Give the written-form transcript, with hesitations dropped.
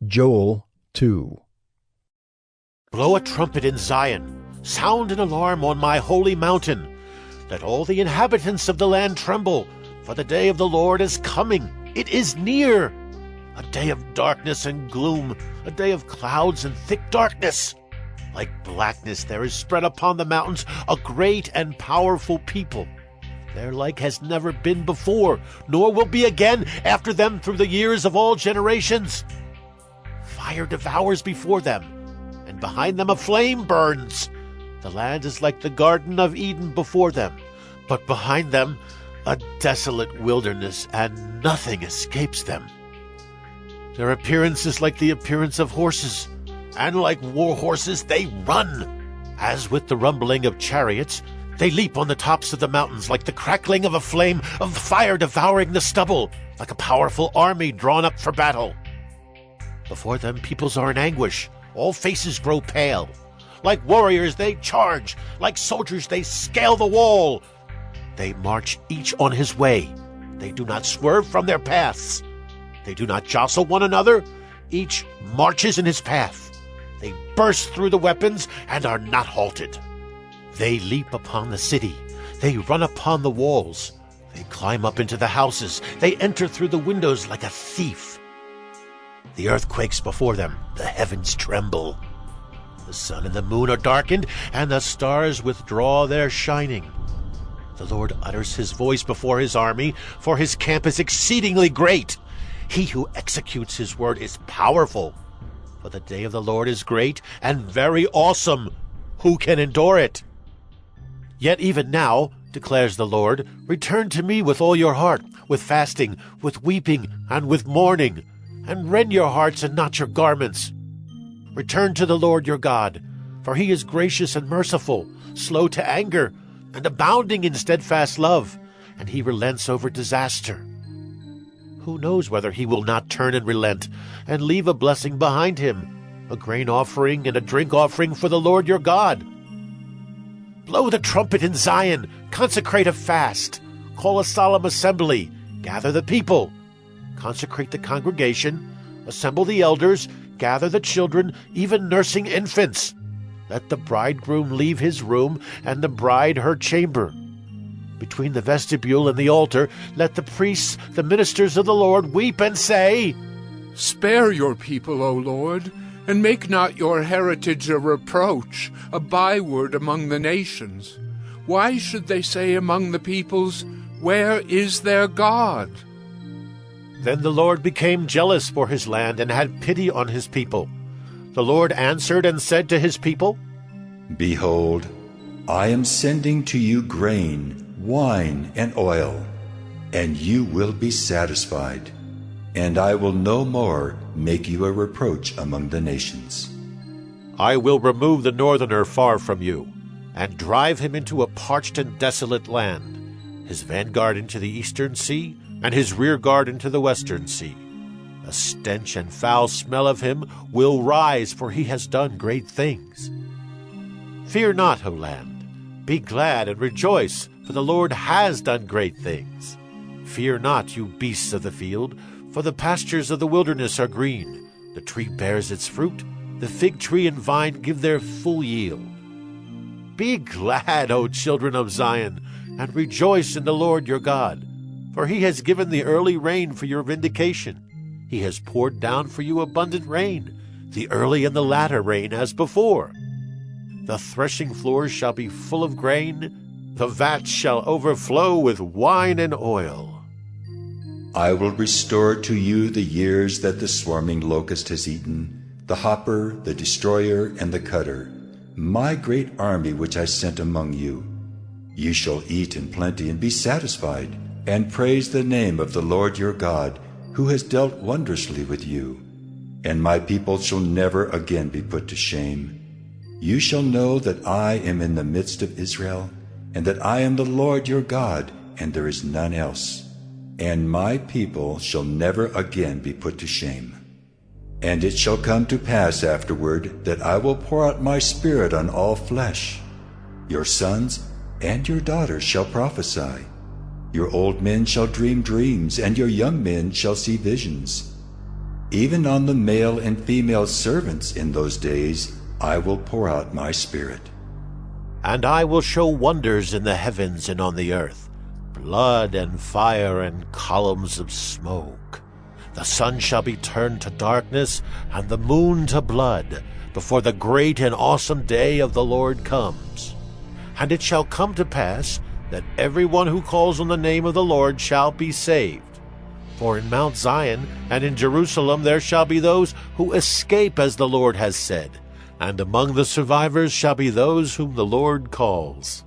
Joel 2. Blow a trumpet in Zion, sound an alarm on my holy mountain. Let all the inhabitants of the land tremble, for the day of the Lord is coming. It is near. A day of darkness and gloom, a day of clouds and thick darkness. Like blackness there is spread upon the mountains a great and powerful people. Their like has never been before, nor will be again after them through the years of all generations. Fire devours before them, and behind them a flame burns. The land is like the Garden of Eden before them, but behind them a desolate wilderness, and nothing escapes them. Their appearance is like the appearance of horses, and like war horses they run. As with the rumbling of chariots, they leap on the tops of the mountains like the crackling of a flame of fire devouring the stubble, like a powerful army drawn up for battle. Before them peoples are in anguish, all faces grow pale. Like warriors they charge, like soldiers they scale the wall. They march each on his way. They do not swerve from their paths. They do not jostle one another. Each marches in his path. They burst through the weapons and are not halted. They leap upon the city. They run upon the walls. They climb up into the houses. They enter through the windows like a thief. The earth quakes before them. The heavens tremble. The sun and the moon are darkened, and the stars withdraw their shining. The Lord utters his voice before his army, for his camp is exceedingly great. He who executes his word is powerful. For the day of the Lord is great and very awesome. Who can endure it? Yet even now, declares the Lord, return to me with all your heart, with fasting, with weeping, and with mourning, and rend your hearts and not your garments. Return to the Lord your God, for he is gracious and merciful, slow to anger, and abounding in steadfast love, and he relents over disaster. Who knows whether he will not turn and relent, and leave a blessing behind him, a grain offering and a drink offering for the Lord your God? Blow the trumpet in Zion, consecrate a fast, call a solemn assembly, gather the people, consecrate the congregation, assemble the elders, gather the children, even nursing infants. Let the bridegroom leave his room, and the bride her chamber. Between the vestibule and the altar, let the priests, the ministers of the Lord, weep and say, Spare your people, O Lord, and make not your heritage a reproach, a byword among the nations. Why should they say among the peoples, Where is their God? Then the Lord became jealous for his land and had pity on his people. The Lord answered and said to his people, Behold, I am sending to you grain, wine, and oil, and you will be satisfied, and I will no more make you a reproach among the nations. I will remove the northerner far from you, and drive him into a parched and desolate land, his vanguard into the eastern sea, and his rear guard into the western sea. A stench and foul smell of him will rise, for he has done great things. Fear not, O land. Be glad and rejoice, for the Lord has done great things. Fear not, you beasts of the field, for the pastures of the wilderness are green. The tree bears its fruit, the fig tree and vine give their full yield. Be glad, O children of Zion, and rejoice in the Lord your God, for he has given the early rain for your vindication. He has poured down for you abundant rain, the early and the latter rain as before. The threshing floors shall be full of grain, the vats shall overflow with wine and oil. I will restore to you the years that the swarming locust has eaten, the hopper, the destroyer, and the cutter, my great army which I sent among you. You shall eat in plenty and be satisfied, and praise the name of the Lord your God, who has dealt wondrously with you. And my people shall never again be put to shame. You shall know that I am in the midst of Israel, and that I am the Lord your God, and there is none else. And my people shall never again be put to shame. And it shall come to pass afterward that I will pour out my Spirit on all flesh. Your sons and your daughters shall prophesy. Your old men shall dream dreams, and your young men shall see visions. Even on the male and female servants in those days I will pour out my Spirit. And I will show wonders in the heavens and on the earth, blood and fire and columns of smoke. The sun shall be turned to darkness, and the moon to blood, before the great and awesome day of the Lord comes. And it shall come to pass that everyone who calls on the name of the Lord shall be saved. For in Mount Zion and in Jerusalem there shall be those who escape, as the Lord has said, and among the survivors shall be those whom the Lord calls.